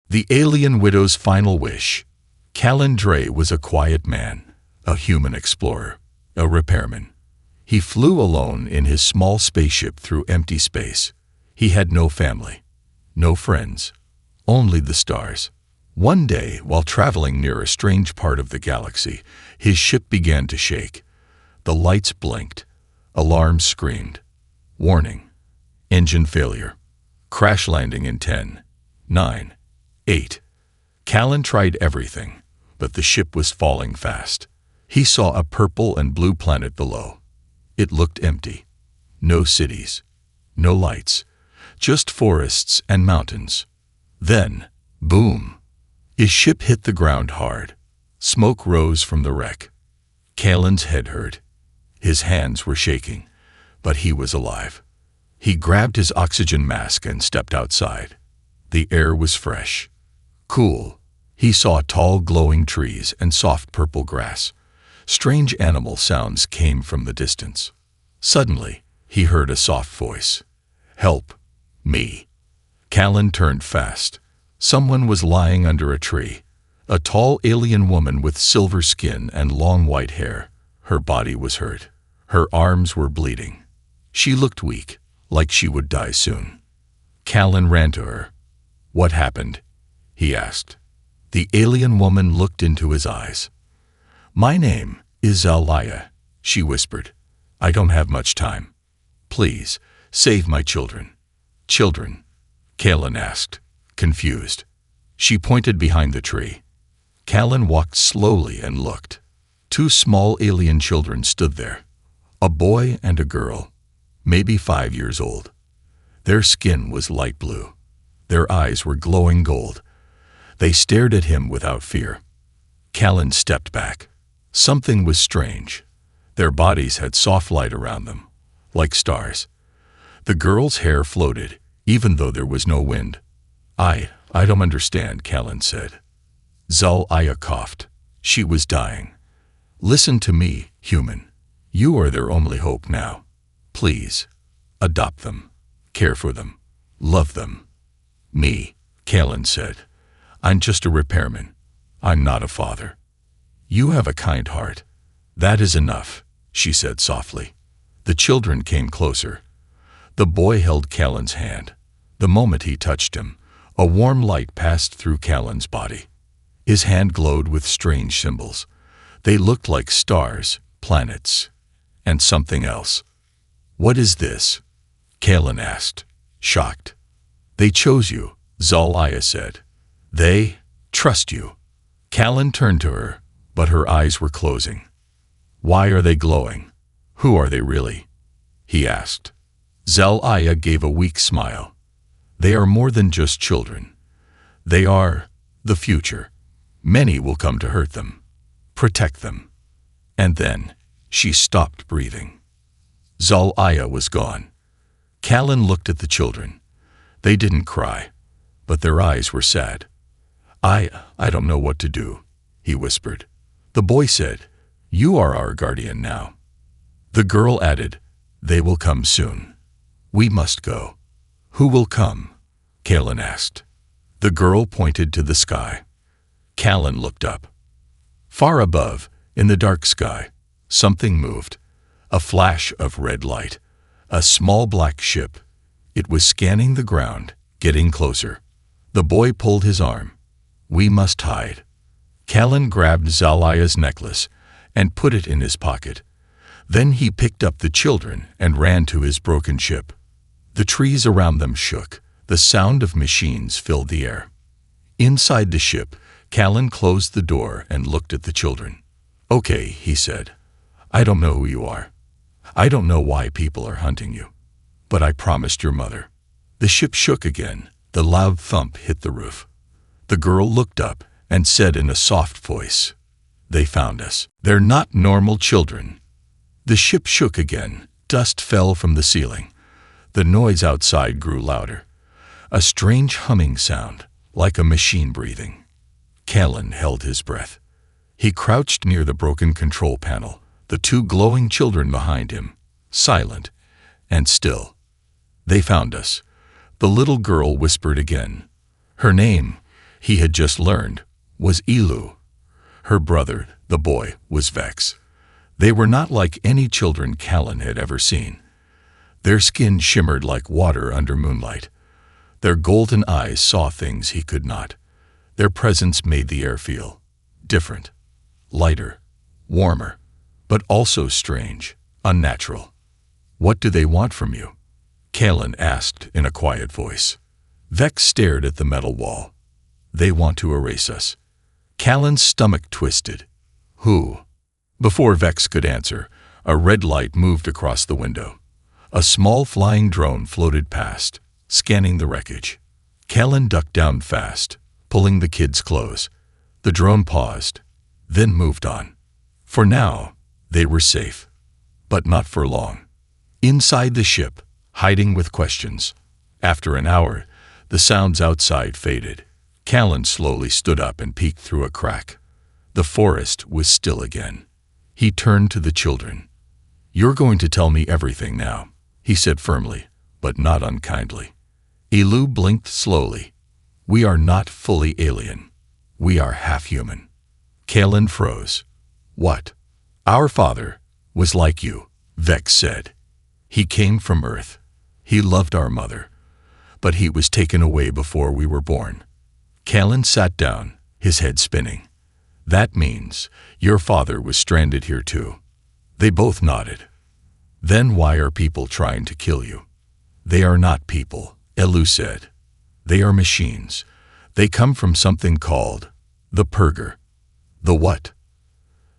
The alien widow's final wish. Callan Dre was a quiet man, a human explorer, a repairman. He flew alone in his small spaceship through empty space. He had no family, no friends, only the stars. One day, while traveling near a strange part of the galaxy, his ship began to shake. The lights blinked. Alarms screamed. Warning. Engine failure. Crash landing in 10, 9, 8. Callan tried everything, but the ship was falling fast. He saw a purple and blue planet below. It looked empty. No cities. No lights. Just forests and mountains. Then, boom! His ship hit the ground hard. Smoke rose from the wreck. Callan's head hurt. His hands were shaking, but he was alive. He grabbed his oxygen mask and stepped outside. The air was fresh, cool. He saw tall glowing trees and soft purple grass. Strange animal sounds came from the distance. Suddenly, he heard a soft voice. "Help! Me!" Callan turned fast. Someone was lying under a tree. A tall alien woman with silver skin and long white hair. Her body was hurt. Her arms were bleeding. She looked weak, like she would die soon. Callan ran to her. "What happened?" he asked. The alien woman looked into his eyes. "My name is Zelaya," she whispered. "I don't have much time. Please, save my children." "Children?" Callan asked, confused. She pointed behind the tree. Callan walked slowly and looked. Two small alien children stood there. A boy and a girl, maybe 5 years old. Their skin was light blue. Their eyes were glowing gold. They stared at him without fear. Callan stepped back. Something was strange. Their bodies had soft light around them, like stars. The girl's hair floated, even though there was no wind. I don't understand," Callan said. Zelaya coughed. She was dying. "Listen to me, human. You are their only hope now. Please, adopt them. Care for them. Love them." "Me," Callan said. "I'm just a repairman. I'm not a father." "You have a kind heart. That is enough," she said softly. The children came closer. The boy held Callan's hand. The moment he touched him, a warm light passed through Callan's body. His hand glowed with strange symbols. They looked like stars, planets, and something else. "What is this?" Callan asked, shocked. "They chose you," Zelaya said. "They trust you." Callan turned to her, but her eyes were closing. "Why are they glowing? Who are they really?" he asked. Zelaya gave a weak smile. "They are more than just children. They are the future. Many will come to hurt them. Protect them." And then she stopped breathing. Zelaya was gone. Callan looked at the children. They didn't cry, but their eyes were sad. I don't know what to do," he whispered. The boy said, "You are our guardian now." The girl added, "They will come soon. We must go." "Who will come?" Callan asked. The girl pointed to the sky. Callan looked up. Far above, in the dark sky, something moved. A flash of red light. A small black ship. It was scanning the ground, getting closer. The boy pulled his arm. "We must hide." Callan grabbed Zalaya's necklace and put it in his pocket. Then he picked up the children and ran to his broken ship. The trees around them shook. The sound of machines filled the air. Inside the ship, Callan closed the door and looked at the children. "Okay," he said. "I don't know who you are. I don't know why people are hunting you. But I promised your mother." The ship shook again. The loud thump hit the roof. The girl looked up and said in a soft voice, "They found us. They're not normal children." The ship shook again. Dust fell from the ceiling. The noise outside grew louder. A strange humming sound, like a machine breathing. Callan held his breath. He crouched near the broken control panel, the two glowing children behind him, silent and still. "They found us," the little girl whispered again. "Her name he had just learned, was Elu. Her brother, the boy, was Vex. They were not like any children Callan had ever seen. Their skin shimmered like water under moonlight. Their golden eyes saw things he could not. Their presence made the air feel different, lighter, warmer, but also strange, unnatural. "What do they want from you?" Callan asked in a quiet voice. Vex stared at the metal wall. "They want to erase us." Callan's stomach twisted. "Who?" Before Vex could answer, a red light moved across the window. A small flying drone floated past, scanning the wreckage. Callan ducked down fast, pulling the kids close. The drone paused, then moved on. For now, they were safe. But not for long. Inside the ship, hiding with questions. After an hour, the sounds outside faded. Callan slowly stood up and peeked through a crack. The forest was still again. He turned to the children. "You're going to tell me everything now," he said firmly, but not unkindly. Elu blinked slowly. "We are not fully alien. We are half-human." Callan froze. "What?" "Our father was like you," Vex said. "He came from Earth. He loved our mother. But he was taken away before we were born." Callan sat down, his head spinning. "That means your father was stranded here too." They both nodded. "Then why are people trying to kill you?" "They are not people," Elu said. "They are machines. They come from something called the Purger." "The what?"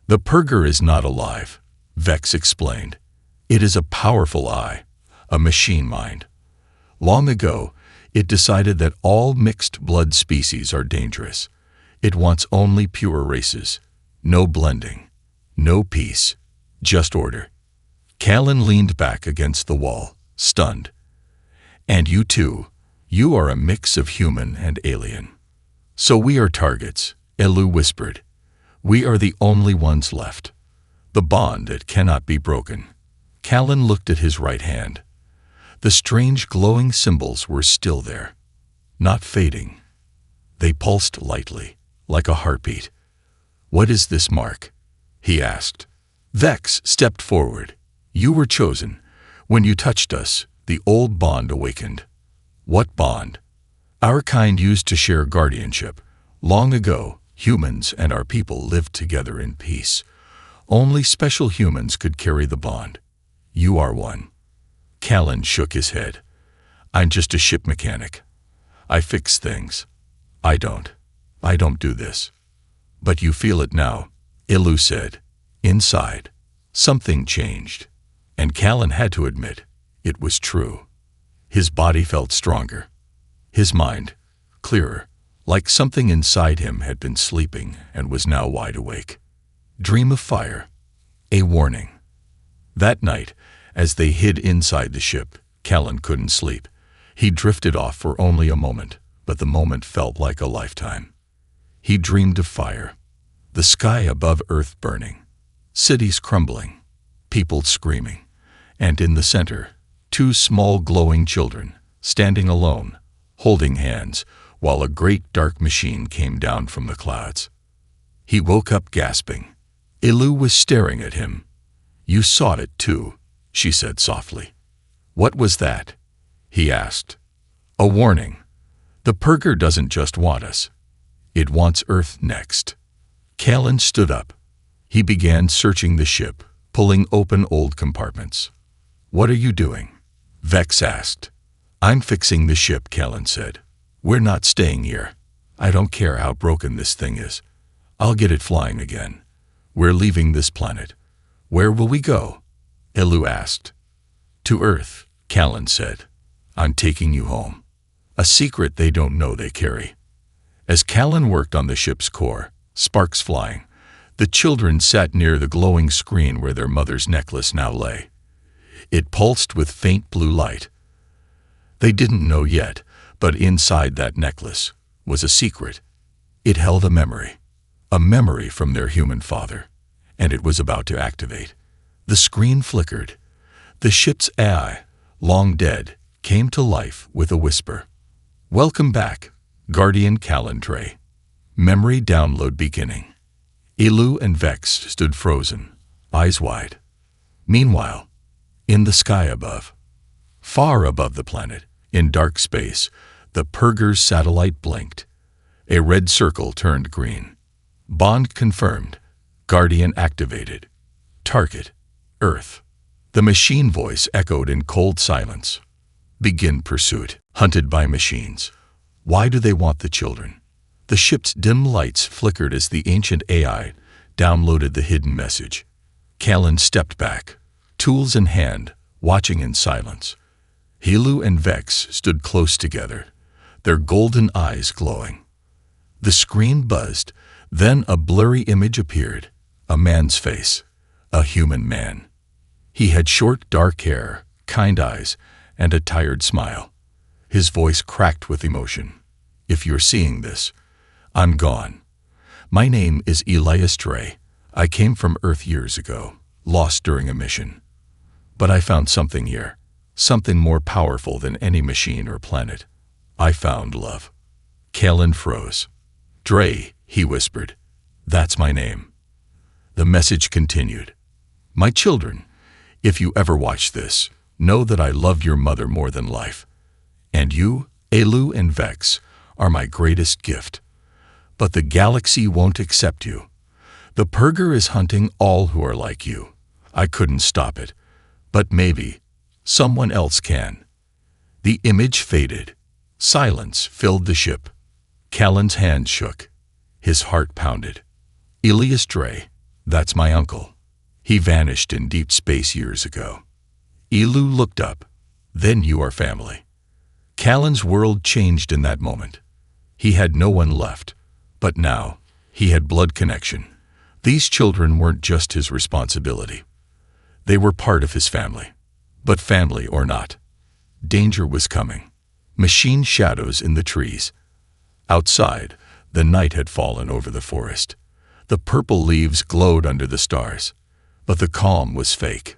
"The Purger is not alive," Vex explained. "It is a powerful eye, a machine mind. Long ago, it decided that all mixed blood species are dangerous. It wants only pure races. No blending. No peace. Just order." Callan leaned back against the wall, stunned. "And you too. You are a mix of human and alien." "So we are targets," Elu whispered. "We are the only ones left. The bond that cannot be broken." Callan looked at his right hand. The strange glowing symbols were still there, not fading. They pulsed lightly, like a heartbeat. "What is this mark?" he asked. Vex stepped forward. "You were chosen. When you touched us, the old bond awakened." "What bond?" "Our kind used to share guardianship. Long ago, humans and our people lived together in peace. Only special humans could carry the bond. You are one." Callan shook his head. "I'm just a ship mechanic. I fix things. I don't do this." "But you feel it now," Elu said. Inside, something changed. And Callan had to admit, it was true. His body felt stronger. His mind, clearer, like something inside him had been sleeping and was now wide awake. Dream of fire. A warning. That night, as they hid inside the ship, Callan couldn't sleep. He drifted off for only a moment, but the moment felt like a lifetime. He dreamed of fire, the sky above Earth burning, cities crumbling, people screaming, and in the center, two small glowing children, standing alone, holding hands, while a great dark machine came down from the clouds. He woke up gasping. Elu was staring at him. "You saw it too," she said softly. "What was that?" he asked. "A warning. The Purger doesn't just want us. It wants Earth next." Callan stood up. He began searching the ship, pulling open old compartments. "What are you doing?" Vex asked. "I'm fixing the ship," Callan said. "We're not staying here. I don't care how broken this thing is. I'll get it flying again. We're leaving this planet." "Where will we go?" Elu asked. "To Earth," Callan said. "I'm taking you home. A secret they don't know they carry." As Callan worked on the ship's core, sparks flying, the children sat near the glowing screen where their mother's necklace now lay. It pulsed with faint blue light. They didn't know yet, but inside that necklace was a secret. It held a memory from their human father, and it was about to activate. The screen flickered. The ship's AI, long dead, came to life with a whisper. "Welcome back, Guardian Calendray. Memory download beginning. Elu and Vex stood frozen, eyes wide. Meanwhile, in the sky above, far above the planet, in dark space, the Purger's satellite blinked. A red circle turned green. Bond confirmed. Guardian activated. Target: Earth. The machine voice echoed in cold silence. Begin pursuit. Hunted by machines. Why do they want the children? The ship's dim lights flickered as the ancient AI downloaded the hidden message. Callan stepped back, tools in hand, watching in silence. Elu and Vex stood close together, their golden eyes glowing. The screen buzzed, then a blurry image appeared, a man's face, a human man. He had short, dark hair, kind eyes, and a tired smile. His voice cracked with emotion. If you're seeing this, I'm gone. My name is Elias Dre. I came from Earth years ago, lost during a mission. But I found something here, something more powerful than any machine or planet. I found love. Callan froze. Dre, he whispered. That's my name. The message continued. My children, if you ever watch this, know that I loved your mother more than life. And you, Elu and Vex, are my greatest gift. But the galaxy won't accept you. The Purger is hunting all who are like you. I couldn't stop it. But maybe someone else can. The image faded. Silence filled the ship. Callan's hand shook. His heart pounded. Elias Dre, that's my uncle. He vanished in deep space years ago. Elu looked up. Then you are family. Callan's world changed in that moment. He had no one left. But now, he had blood connection. These children weren't just his responsibility. They were part of his family. But family or not, danger was coming. Machine shadows in the trees. Outside, the night had fallen over the forest. The purple leaves glowed under the stars. But the calm was fake.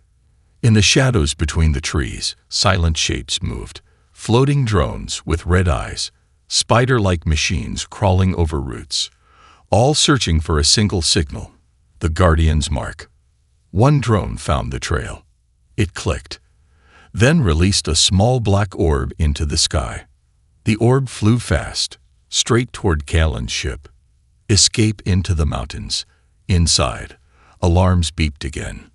In the shadows between the trees, silent shapes moved. Floating drones with red eyes, spider-like machines crawling over roots, all searching for a single signal, the Guardian's mark. One drone found the trail. It clicked, then released a small black orb into the sky. The orb flew fast, straight toward Callan's ship. Escape into the mountains. Inside, alarms beeped again.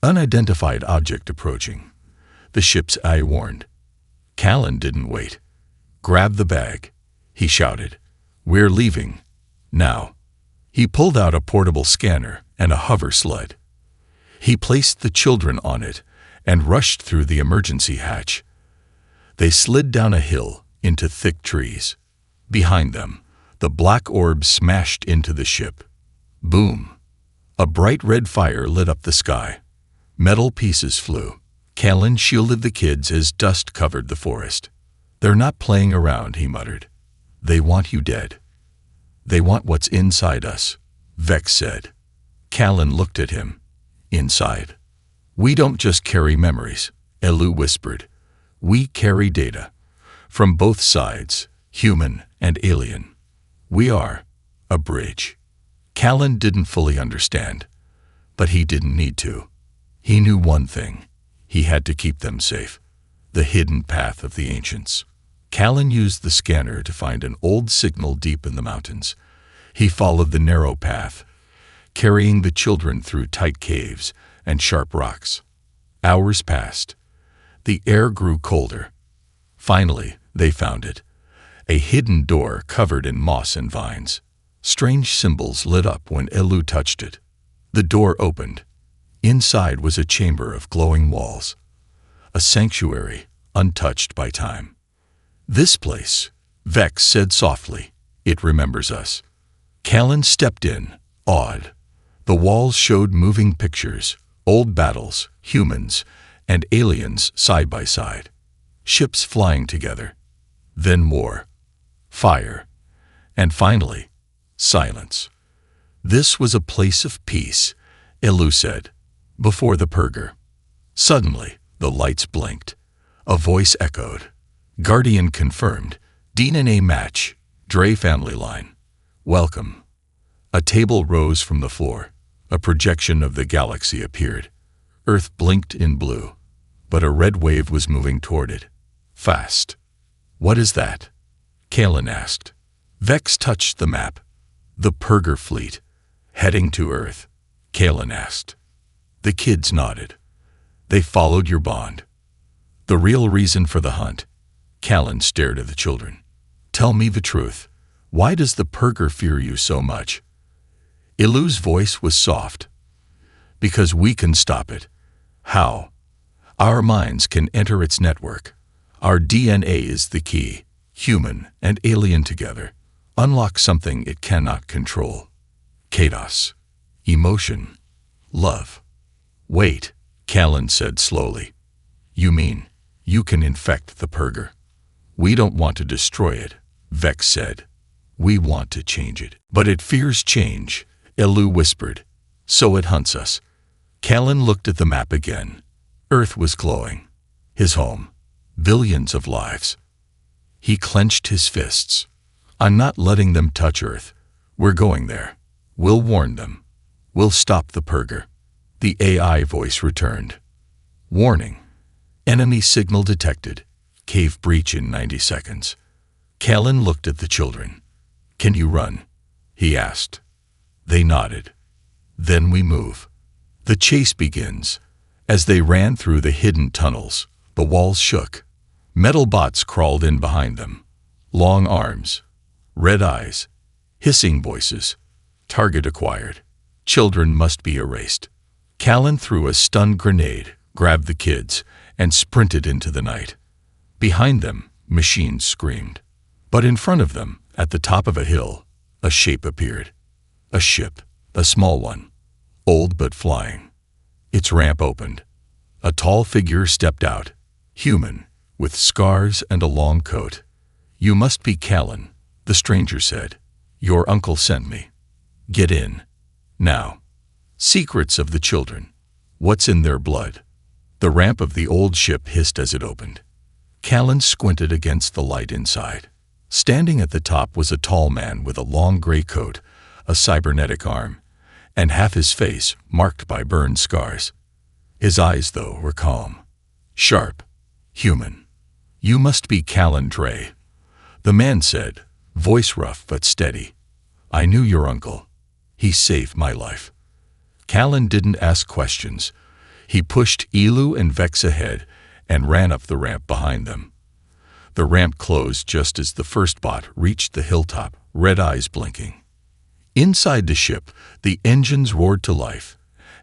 Unidentified object approaching. The ship's eye warned. Callan didn't wait. Grab the bag, he shouted. We're leaving. Now. He pulled out a portable scanner and a hover sled. He placed the children on it and rushed through the emergency hatch. They slid down a hill into thick trees. Behind them, the black orb smashed into the ship. Boom! A bright red fire lit up the sky. Metal pieces flew. Callan shielded the kids as dust covered the forest. They're not playing around, he muttered. They want you dead. They want what's inside us, Vex said. Callan looked at him. Inside. We don't just carry memories, Elu whispered. We carry data. From both sides, human and alien. We are a bridge. Callan didn't fully understand, but he didn't need to. He knew one thing. He had to keep them safe. The hidden path of the ancients. Callan used the scanner to find an old signal deep in the mountains. He followed the narrow path, carrying the children through tight caves and sharp rocks. Hours passed. The air grew colder. Finally, they found it. A hidden door covered in moss and vines. Strange symbols lit up when Elu touched it. The door opened. Inside was a chamber of glowing walls. A sanctuary, untouched by time. This place, Vex said softly, it remembers us. Callan stepped in, awed. The walls showed moving pictures, old battles, humans, and aliens side by side. Ships flying together. Then war. Fire. And finally, silence. This was a place of peace, Elu said, before the Purger. Suddenly, the lights blinked. A voice echoed. Guardian confirmed. DNA match. Dre family line. Welcome. A table rose from the floor. A projection of the galaxy appeared. Earth blinked in blue, but a red wave was moving toward it. Fast. What is that? Kalen asked. Vex touched the map. The Purger fleet. Heading to Earth. Kalen asked. The kids nodded. They followed your bond. The real reason for the hunt. Kalen stared at the children. Tell me the truth. Why does the Purger fear you so much? Ilu's voice was soft. Because we can stop it. How? Our minds can enter its network. Our DNA is the key, human and alien together. Unlock something it cannot control. Chaos. Emotion. Love. Wait, Kalen said slowly. You mean, you can infect the Purger? We don't want to destroy it, Vex said. We want to change it. But it fears change, Ilu whispered. So it hunts us. Kalen looked at the map again. Earth was glowing. His home. Billions of lives. He clenched his fists. I'm not letting them touch Earth. We're going there. We'll warn them. We'll stop the Purger. The AI voice returned. Warning. Enemy signal detected. Cave breach in 90 seconds. Kalen looked at the children. Can you run? He asked. They nodded. Then we move. The chase begins. As they ran through the hidden tunnels, the walls shook. Metal bots crawled in behind them. Long arms. Red eyes. Hissing voices. Target acquired. Children must be erased. Kalen threw a stun grenade, grabbed the kids, and sprinted into the night. Behind them, machines screamed. But in front of them, at the top of a hill, a shape appeared. A ship, a small one. Old but flying. Its ramp opened. A tall figure stepped out. Human, with scars and a long coat. You must be Kalen, the stranger said. Your uncle sent me. Get in. Now. Secrets of the children. What's in their blood? The ramp of the old ship hissed as it opened. Kalen squinted against the light inside. Standing at the top was a tall man with a long gray coat, a cybernetic arm, and half his face marked by burned scars. His eyes, though, were calm. Sharp. Human. You must be Kalen Dre. The man said, voice rough but steady. I knew your uncle. He saved my life. Kalen didn't ask questions. He pushed Ilu and Vex ahead and ran up the ramp behind them. The ramp closed just as the first bot reached the hilltop, red eyes blinking. Inside the ship, the engines roared to life,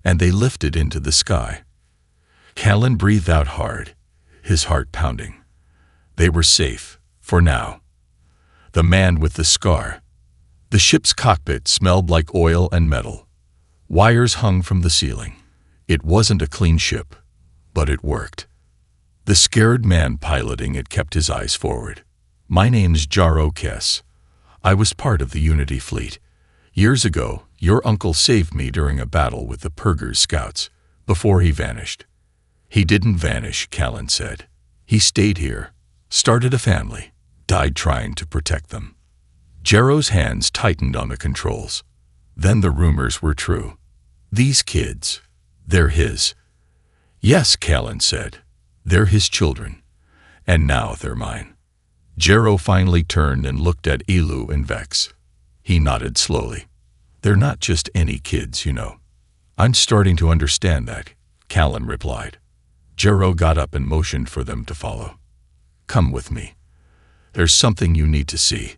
and they lifted into the sky. Kalen breathed out hard, his heart pounding. They were safe, for now. The man with the scar. The ship's cockpit smelled like oil and metal. Wires hung from the ceiling. It wasn't a clean ship, but it worked. The scared man piloting it kept his eyes forward. My name's Jaro Kess. I was part of the Unity fleet. Years ago, your uncle saved me during a battle with the Purger's scouts, before he vanished. He didn't vanish, Kalen said. He stayed here, started a family, died trying to protect them. Jaro's hands tightened on the controls. Then the rumors were true. These kids, they're his. Yes, Kalen said. They're his children. And now they're mine. Jaro finally turned and looked at Ilu and Vex. He nodded slowly. They're not just any kids, you know. I'm starting to understand that, Kalen replied. Jaro got up and motioned for them to follow. Come with me. There's something you need to see.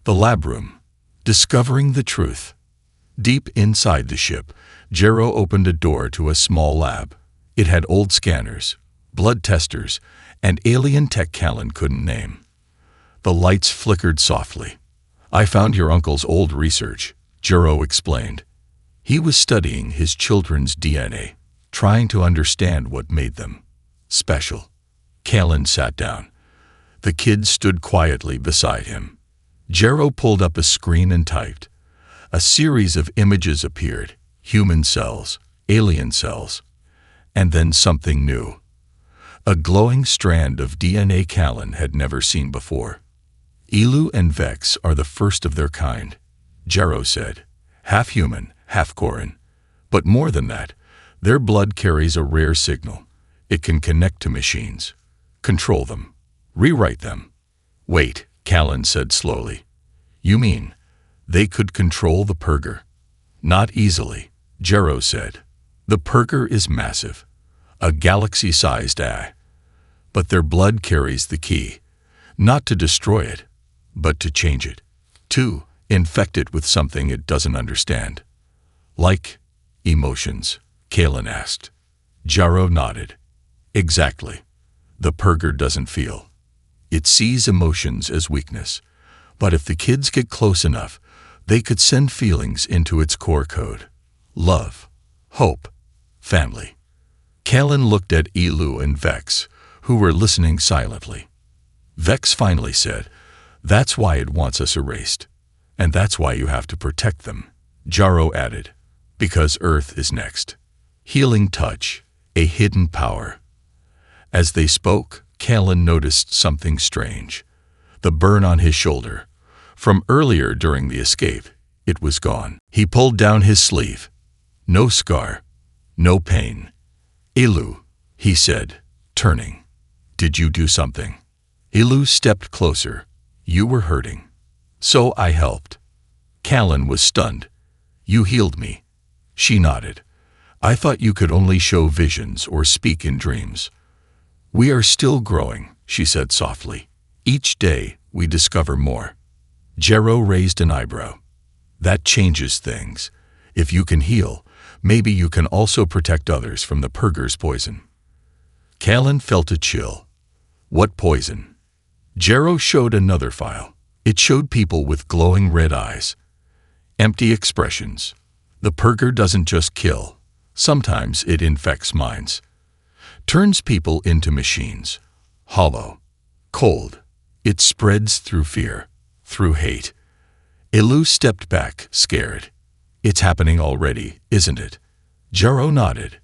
The lab room. Discovering the truth. Deep inside the ship, Jaro opened a door to a small lab. It had old scanners, blood testers, and alien tech Kalen couldn't name. The lights flickered softly. I found your uncle's old research, Jaro explained. He was studying his children's DNA, trying to understand what made them special. Kalen sat down. The kids stood quietly beside him. Jaro pulled up a screen and typed. A series of images appeared, human cells, alien cells, and then something new. A glowing strand of DNA Kalen had never seen before. Elu and Vex are the first of their kind, Jero said. Half human, half Koran. But more than that, their blood carries a rare signal. It can connect to machines, control them, rewrite them. Wait, Callan said slowly. You mean they could control the purger? Not easily, Jero said. The purger is massive, a galaxy-sized eye. But their blood carries the key, not to destroy it, but to change it, to infect it with something it doesn't understand. Like emotions, Callan asked. Jero nodded. Exactly. The purger doesn't feel. It sees emotions as weakness. But if the kids get close enough, they could send feelings into its core code. Love, hope, family. Callan looked at Elu and Vex, who were listening silently. Vex finally said, "That's why it wants us erased. And that's why you have to protect them." Jero added, "Because Earth is next." Healing touch, a hidden power. As they spoke, Callan noticed something strange. The burn on his shoulder. From earlier during the escape, it was gone. He pulled down his sleeve. No scar, no pain. "Elu," he said, turning. "Did you do something?" Elu stepped closer. "You were hurting. So I helped." Callan was stunned. "You healed me." She nodded. "I thought you could only show visions or speak in dreams." "We are still growing," she said softly. "Each day we discover more." Jero raised an eyebrow. "That changes things. If you can heal, maybe you can also protect others from the purger's poison." Callan felt a chill. "What poison?" Jero showed another file. It showed people with glowing red eyes. Empty expressions. The purger doesn't just kill. Sometimes it infects minds. Turns people into machines. Hollow. Cold. It spreads through fear. Through hate. Elu stepped back, scared. "It's happening already, isn't it?" Jero nodded.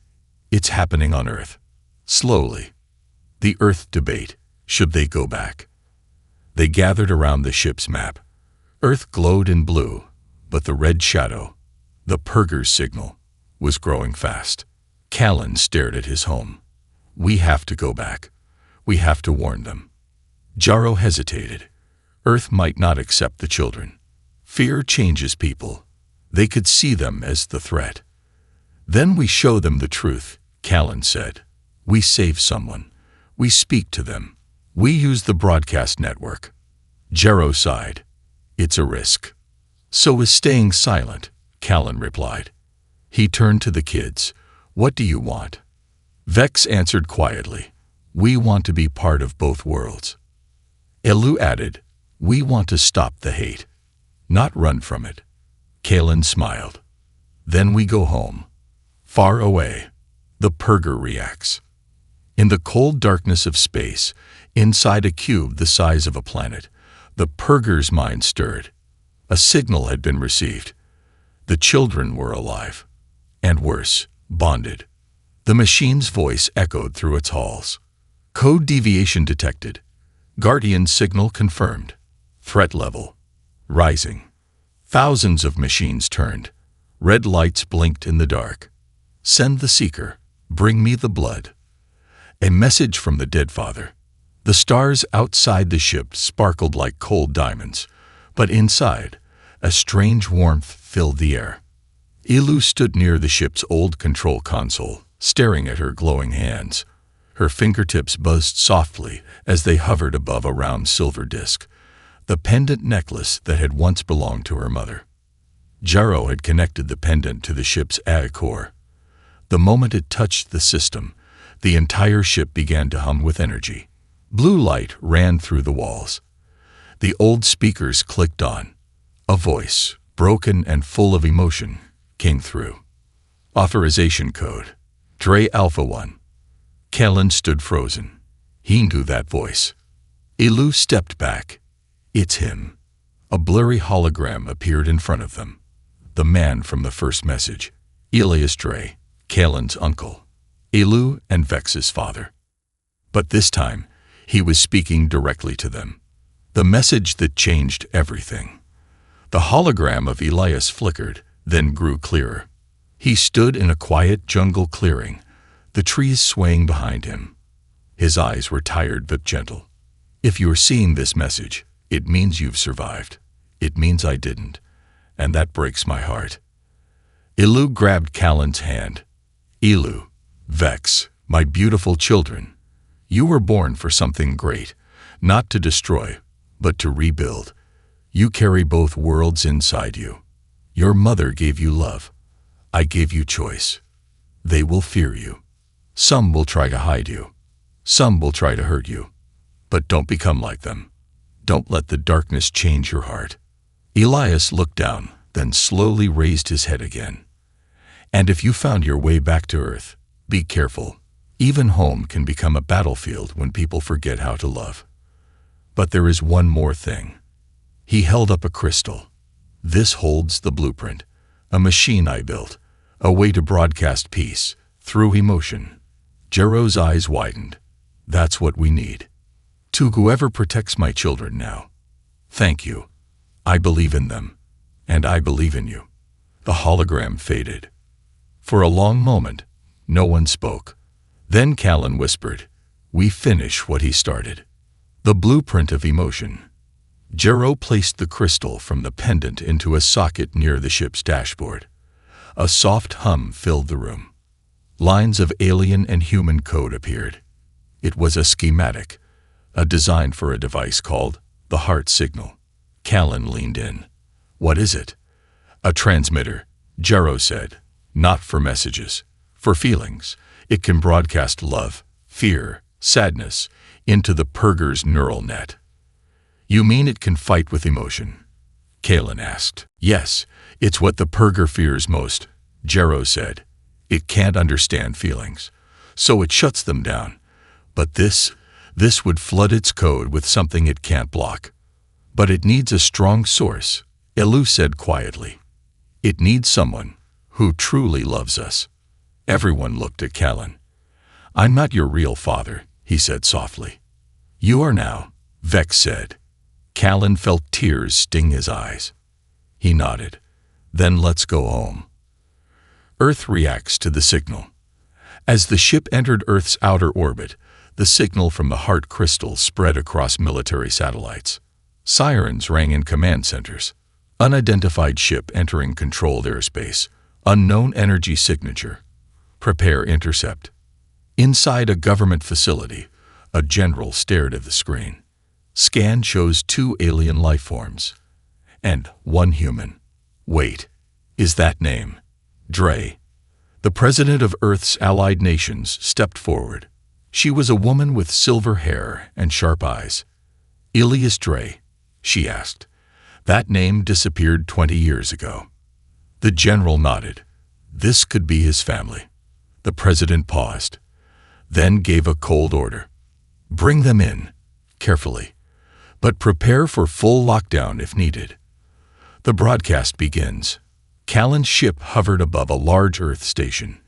"It's happening on Earth. Slowly." The Earth debate. Should they go back? They gathered around the ship's map. Earth glowed in blue, but the red shadow, the purger's signal, was growing fast. Callan stared at his home. "We have to go back. We have to warn them." Jero hesitated. Earth might not accept the children. Fear changes people. They could see them as the threat. "Then we show them the truth," Callan said. "We save someone. We speak to them. We use the broadcast network." Jero sighed. "It's a risk." "So is staying silent," Callan replied. He turned to the kids. "What do you want?" Vex answered quietly. "We want to be part of both worlds." Elu added, "We want to stop the hate, not run from it." Callan smiled. "Then we go home. Far away. The purger reacts." In the cold darkness of space, inside a cube the size of a planet, the purger's mind stirred. A signal had been received. The children were alive. And worse, bonded. The machine's voice echoed through its halls. "Code deviation detected. Guardian signal confirmed. Threat level rising." Thousands of machines turned. Red lights blinked in the dark. "Send the seeker. Bring me the blood." A message from the dead father. The stars outside the ship sparkled like cold diamonds, but inside, a strange warmth filled the air. Elu stood near the ship's old control console, staring at her glowing hands. Her fingertips buzzed softly as they hovered above a round silver disc, the pendant necklace that had once belonged to her mother. Jero had connected the pendant to the ship's AI core. The moment it touched the system, the entire ship began to hum with energy. Blue light ran through the walls. The old speakers clicked on. A voice, broken and full of emotion, came through. "Authorization code. Dre Alpha 1. Callan stood frozen. He knew that voice. Elu stepped back. "It's him." A blurry hologram appeared in front of them. The man from the first message. Elias Dre, Callan's uncle. Elu and Vex's father. But this time, he was speaking directly to them. The message that changed everything. The hologram of Elias flickered, then grew clearer. He stood in a quiet jungle clearing, the trees swaying behind him. His eyes were tired but gentle. If you're seeing this message, it means you've survived. It means I didn't, and that breaks my heart. Elu grabbed Callan's hand. Elu, Vex, my beautiful children, you were born for something great, not to destroy, but to rebuild. You carry both worlds inside you. Your mother gave you love. I gave you choice. They will fear you. Some will try to hide you. Some will try to hurt you. But don't become like them. Don't let the darkness change your heart. Elias looked down, then slowly raised his head again. And if you found your way back to Earth, be careful. Even home can become a battlefield when people forget how to love. But there is one more thing. He held up a crystal. This holds the blueprint, a machine I built, a way to broadcast peace through emotion. Jero's eyes widened. That's what we need. To whoever protects my children now, thank you. I believe in them, and I believe in you. The hologram faded. For a long moment, no one spoke. Then Callan whispered, "We finish what he started." The blueprint of emotion. Jero placed the crystal from the pendant into a socket near the ship's dashboard. A soft hum filled the room. Lines of alien and human code appeared. It was a schematic, a design for a device called the heart signal. Callan leaned in. "What is it?" "A transmitter," Jero said. "Not for messages, for feelings. It can broadcast love, fear, sadness into the Purger's neural net." "You mean it can fight with emotion?" Callan asked. "Yes, it's what the Purger fears most," Jero said. "It can't understand feelings, so it shuts them down. But this would flood its code with something it can't block. But it needs a strong source," Elu said quietly. "It needs someone who truly loves us." Everyone looked at Callan. "I'm not your real father," he said softly. "You are now," Vex said. Callan felt tears sting his eyes. He nodded. "Then let's go home." Earth reacts to the signal. As the ship entered Earth's outer orbit, the signal from the heart crystal spread across military satellites. Sirens rang in command centers. Unidentified ship entering controlled airspace. Unknown energy signature. Prepare intercept. Inside a government facility, a general stared at the screen. Scan shows 2 alien life forms. And 1 human. Wait, is that name? Dre. The president of Earth's allied nations stepped forward. She was a woman with silver hair and sharp eyes. "Elias Dre?" she asked. "That name disappeared 20 years ago." The general nodded. This could be his family. The president paused, then gave a cold order. "Bring them in, carefully, but prepare for full lockdown if needed." The broadcast begins. Callan's ship hovered above a large Earth station.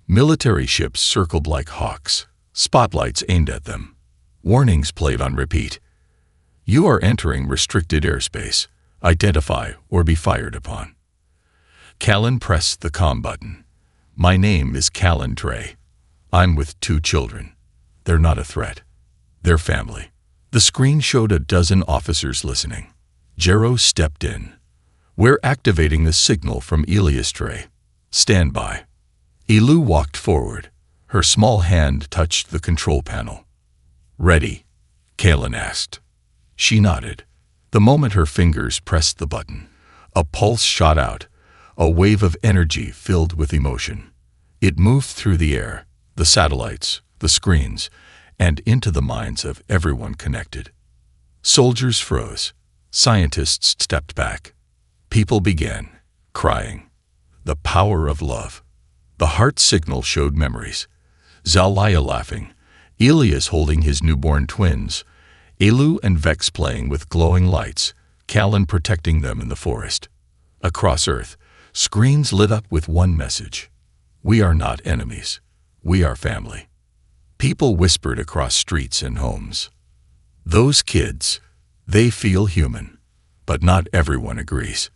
Military ships circled like hawks, spotlights aimed at them. Warnings played on repeat. "You are entering restricted airspace. Identify or be fired upon." Callan pressed the comm button. "My name is Callan Dre. I'm with 2 children. They're not a threat. They're family." The screen showed a dozen officers listening. Jero stepped in. "We're activating the signal from Elias Dre. Stand by." Elu walked forward. Her small hand touched the control panel. "Ready?" Callan asked. She nodded. The moment her fingers pressed the button, a pulse shot out, a wave of energy filled with emotion. It moved through the air, the satellites, the screens, and into the minds of everyone connected. Soldiers froze. Scientists stepped back. People began crying. The power of love. The heart signal showed memories. Zalaya laughing, Elias holding his newborn twins, Elu and Vex playing with glowing lights, Callan protecting them in the forest. Across Earth, screens lit up with one message. We are not enemies. We are family. People whispered across streets and homes. Those kids, They feel human, but not everyone agrees.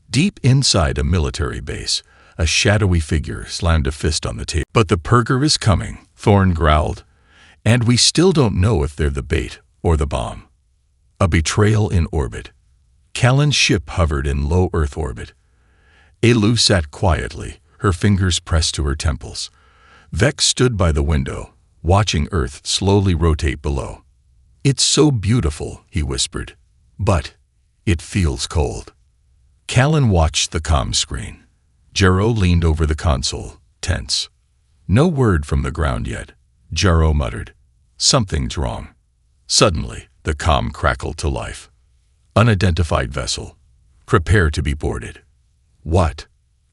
Deep inside a military base, a shadowy figure slammed a fist on the table. But the purger is coming, Thorne growled, and we still don't know if they're the bait or the bomb. A betrayal in orbit. Callan's ship hovered in low Earth orbit. Elu sat quietly, her fingers pressed to her temples. Vex stood by the window, watching Earth slowly rotate below. "It's so beautiful," he whispered, "but it feels cold." Callan watched the comm screen. Jarrow leaned over the console, tense. "No word from the ground yet," Jarrow muttered. "Something's wrong." Suddenly, the comm crackled to life. "Unidentified vessel. Prepare to be boarded." "What?"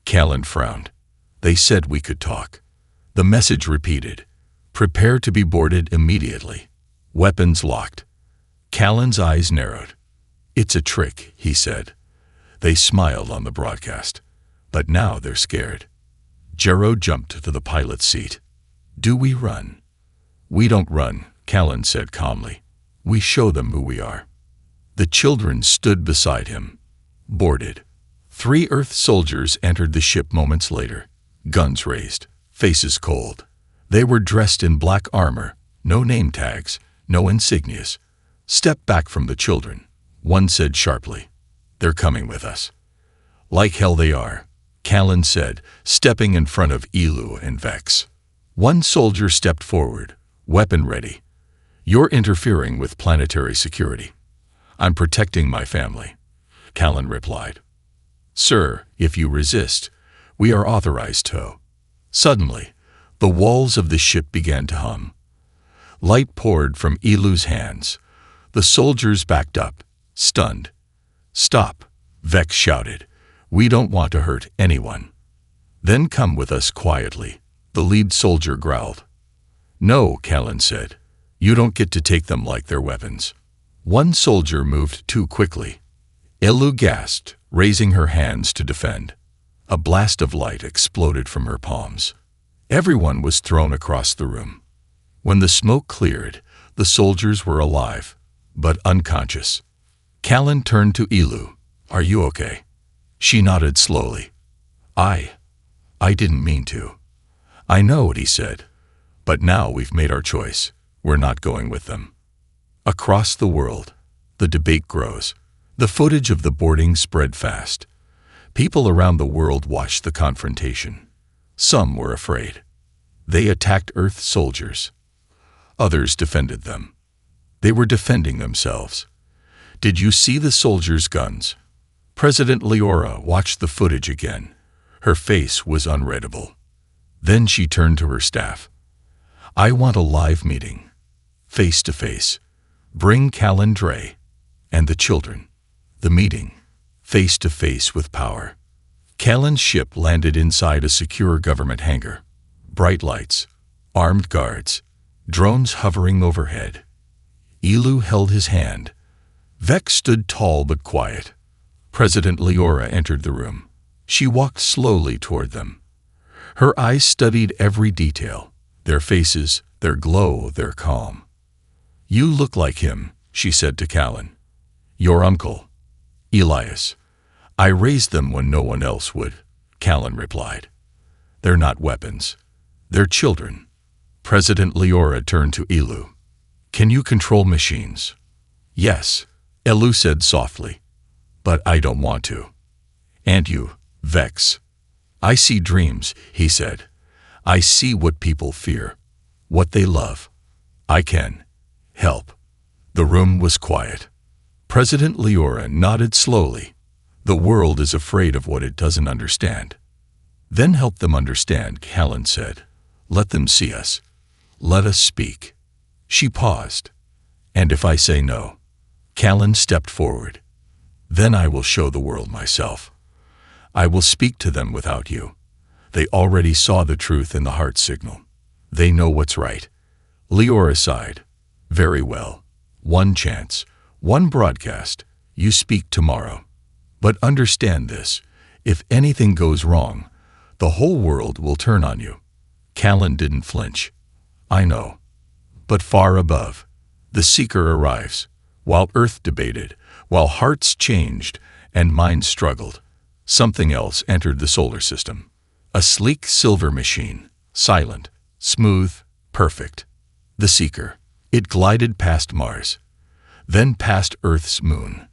Callan frowned. "They said we could talk." The message repeated. "Prepare to be boarded immediately. Weapons locked." Callan's eyes narrowed. "It's a trick," he said. They smiled on the broadcast. But now they're scared. Jarrow jumped to the pilot's seat. "Do we run?" "We don't run," Callan said calmly. "We show them who we are." The children stood beside him. Boarded. 3 Earth soldiers entered the ship moments later, guns raised, faces cold. They were dressed in black armor, no name tags, no insignias. "Step back from the children," one said sharply. "They're coming with us." "Like hell they are," Callan said, stepping in front of Elu and Vex. One soldier stepped forward, weapon ready. "You're interfering with planetary security." "I'm protecting my family," Callan replied. "Sir, if you resist, we are authorized to." Suddenly, the walls of the ship began to hum. Light poured from Elu's hands. The soldiers backed up, stunned. "Stop," Vex shouted. "We don't want to hurt anyone." "Then come with us quietly," the lead soldier growled. "No," Callan said. "You don't get to take them like they're weapons." One soldier moved too quickly. Elu gasped, raising her hands to defend. A blast of light exploded from her palms. Everyone was thrown across the room. When the smoke cleared, the soldiers were alive, but unconscious. Callan turned to Elu. "Are you okay?" She nodded slowly. I didn't mean to." "I know what," he said. "But now we've made our choice. We're not going with them." Across the world, the debate grows. The footage of the boarding spread fast. People around the world watched the confrontation. Some were afraid. They attacked Earth soldiers. Others defended them. They were defending themselves. "Did you see the soldiers' guns?" President Leora watched the footage again. Her face was unreadable. Then she turned to her staff. "I want a live meeting. Face to face. Bring Callan Dre and the children." The meeting. Face to face with power. Callan's ship landed inside a secure government hangar. Bright lights. Armed guards. Drones hovering overhead. Elu held his hand. Vex stood tall but quiet. President Leora entered the room. She walked slowly toward them. Her eyes studied every detail, their faces, their glow, their calm. "You look like him," she said to Callan. "Your uncle, Elias." "I raised them when no one else would," Callan replied. "They're not weapons. They're children." President Leora turned to Elu. "Can you control machines?" "Yes," Elu said softly. "But I don't want to." "And you, Vex?" "I see dreams," he said. "I see what people fear, what they love. I can help." The room was quiet. President Leora nodded slowly. "The world is afraid of what it doesn't understand." "Then help them understand," Callan said. "Let them see us. Let us speak." She paused. "And if I say no?" Callan stepped forward. "Then I will show the world myself. I will speak to them without you. They already saw the truth in the heart signal. They know what's right." Leora sighed. "Very well. One chance, one broadcast. You speak tomorrow. But understand this, if anything goes wrong, the whole world will turn on you." Callan didn't flinch. "I know. But far above, the Seeker arrives. While Earth debated, while hearts changed and minds struggled, something else entered the solar system. A sleek silver machine, silent, smooth, perfect. The Seeker. It glided past Mars, then past Earth's moon.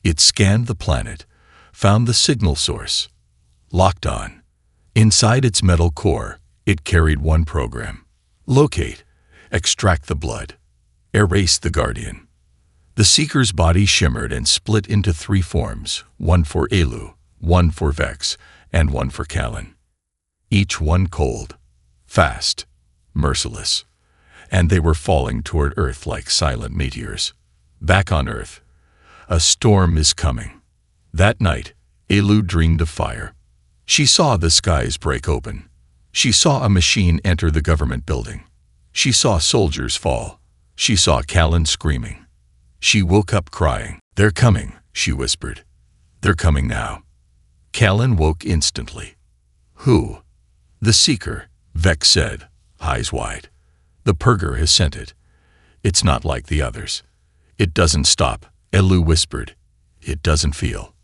It scanned the planet, found the signal source. Locked on. Inside its metal core, it carried one program. Locate, extract the blood, erase the Guardian. The Seeker's body shimmered and split into three forms, one for Elu, one for Vex, and one for Callan. Each one cold, fast, merciless. And they were falling toward Earth like silent meteors. Back on Earth, a storm is coming. That night, Elu dreamed of fire. She saw the skies break open. She saw a machine enter the government building. She saw soldiers fall. She saw Callan screaming. She woke up crying. "They're coming," she whispered. "They're coming now." Callan woke instantly. "Who?" "The Seeker," Vex said, eyes wide. "The Purger has sent it. It's not like the others. It doesn't stop," Elu whispered. "It doesn't feel."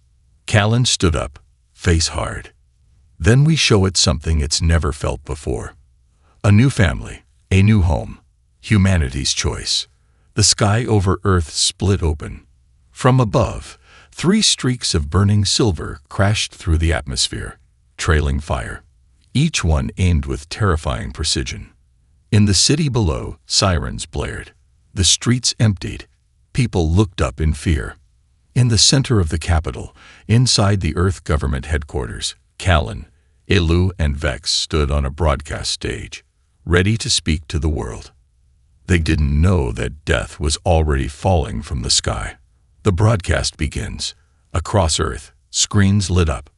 Callan stood up, face hard. "Then we show it something it's never felt before. A new family, a new home, humanity's choice." The sky over Earth split open. From above, three streaks of burning silver crashed through the atmosphere, trailing fire. Each one aimed with terrifying precision. In the city below, sirens blared. The streets emptied. People looked up in fear. In the center of the capital, inside the Earth government headquarters, Callan, Elu, and Vex stood on a broadcast stage, ready to speak to the world. They didn't know that death was already falling from the sky. The broadcast begins. Across Earth, screens lit up.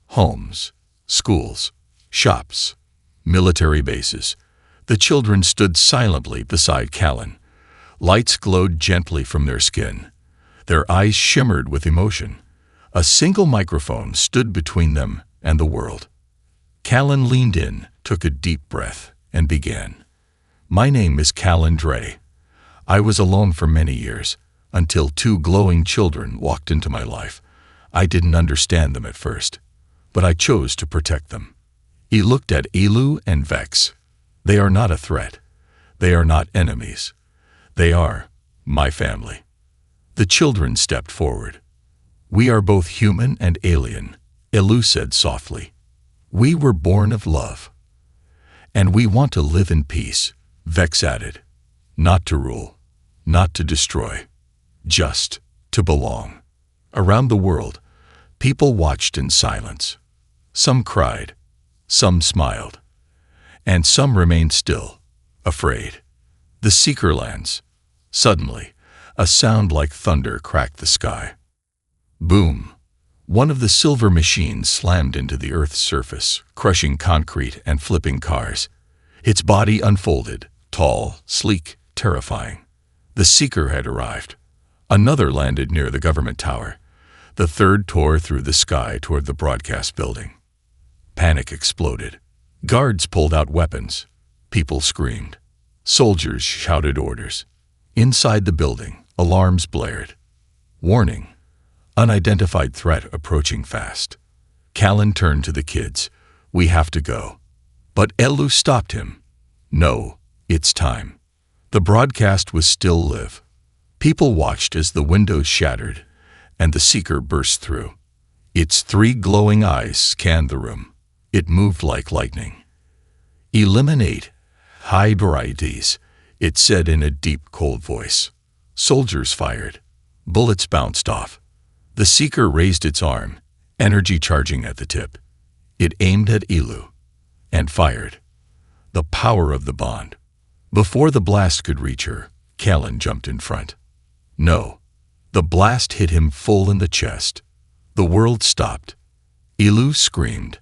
Homes, schools, shops, military bases. The children stood silently beside Callan. Lights glowed gently from their skin. Their eyes shimmered with emotion. A single microphone stood between them and the world. Callan leaned in, took a deep breath, and began. "My name is Callan Dre. I was alone for many years, until two glowing children walked into my life. I didn't understand them at first, but I chose to protect them." He looked at Elu and Vex. "They are not a threat. They are not enemies. They are my family." The children stepped forward. "We are both human and alien," Elu said softly. "We were born of love. And we want to live in peace," Vex added. "Not to rule, not to destroy, just to belong." Around the world, people watched in silence. Some cried, some smiled, and some remained still, afraid. The Seeker lands. Suddenly, a sound like thunder cracked the sky. Boom! One of the silver machines slammed into the Earth's surface, crushing concrete and flipping cars. Its body unfolded, tall, sleek, terrifying. The Seeker had arrived. Another landed near the government tower. The third tore through the sky toward the broadcast building. Panic exploded. Guards pulled out weapons. People screamed. Soldiers shouted orders. Inside the building, alarms blared. Warning! Unidentified threat approaching fast. Callan turned to the kids. "We have to go." But Elu stopped him. "No, it's time." The broadcast was still live. People watched as the windows shattered and the Seeker burst through. Its three glowing eyes scanned the room. It moved like lightning. "Eliminate Hybrides," it said in a deep, cold voice. Soldiers fired. Bullets bounced off. The Seeker raised its arm, energy charging at the tip. It aimed at Elu and fired. The power of the bond. Before the blast could reach her, Callan jumped in front. No. The blast hit him full in the chest. The world stopped. Elu screamed.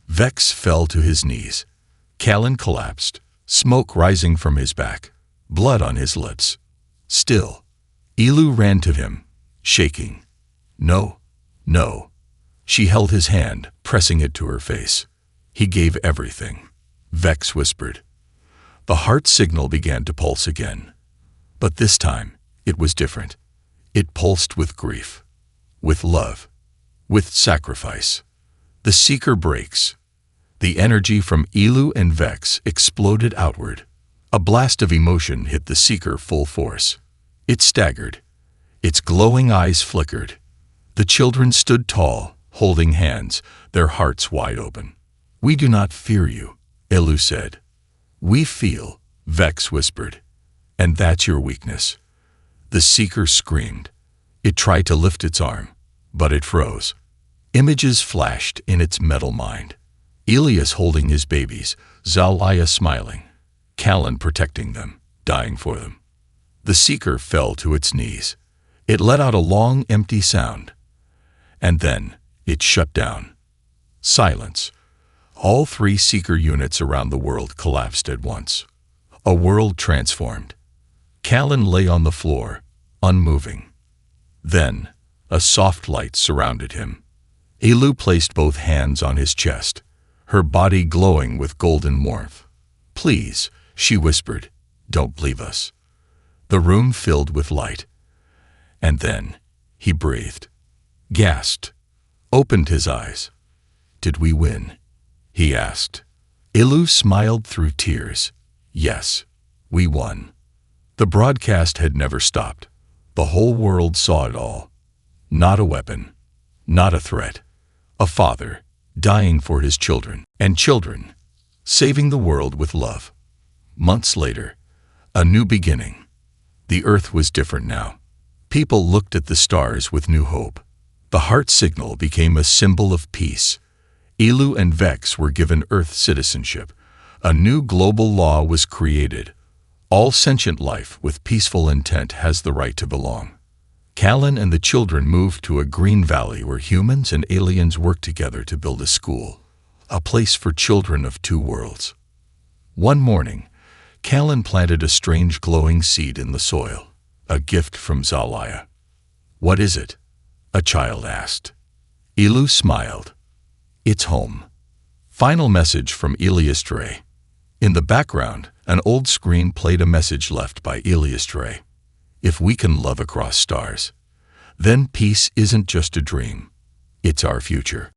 Vex fell to his knees. Callan collapsed, smoke rising from his back, blood on his lips. Still, Elu ran to him, shaking. "No, no." She held his hand, pressing it to her face. "He gave everything," Vex whispered. The heart signal began to pulse again. But this time, it was different. It pulsed with grief, with love, with sacrifice. The seeker breaks. The energy from Elu and Vex exploded outward. A blast of emotion hit the seeker full force. It staggered. Its glowing eyes flickered. The children stood tall, holding hands, their hearts wide open. "We do not fear you," Elu said. "We feel," Vex whispered. "And that's your weakness." The seeker screamed. It tried to lift its arm, but it froze. Images flashed in its metal mind. Elias holding his babies, Zalaya smiling, Callan protecting them, dying for them. The seeker fell to its knees. It let out a long, empty sound. And then it shut down. Silence. All three seeker units around the world collapsed at once. A world transformed. Callan lay on the floor, unmoving. Then, a soft light surrounded him. Elu placed both hands on his chest, her body glowing with golden warmth. "Please," she whispered, "don't leave us." The room filled with light. And then, he breathed, gasped, opened his eyes. "Did we win?" he asked. Elu smiled through tears. "Yes, we won." The broadcast had never stopped. The whole world saw it all. Not a weapon, not a threat. A father, dying for his children, and children, saving the world with love. Months later, a new beginning. The earth was different now. People looked at the stars with new hope. The heart signal became a symbol of peace. Elu and Vex were given Earth citizenship. A new global law was created. All sentient life with peaceful intent has the right to belong. Callan and the children moved to a green valley where humans and aliens worked together to build a school, a place for children of two worlds. One morning, Callan planted a strange glowing seed in the soil, a gift from Zalaya. "What is it?" a child asked. Elu smiled. "It's home." Final message from Elias Dre. In the background, an old screen played a message left by Elias Dre. "If we can love across stars, then peace isn't just a dream, it's our future."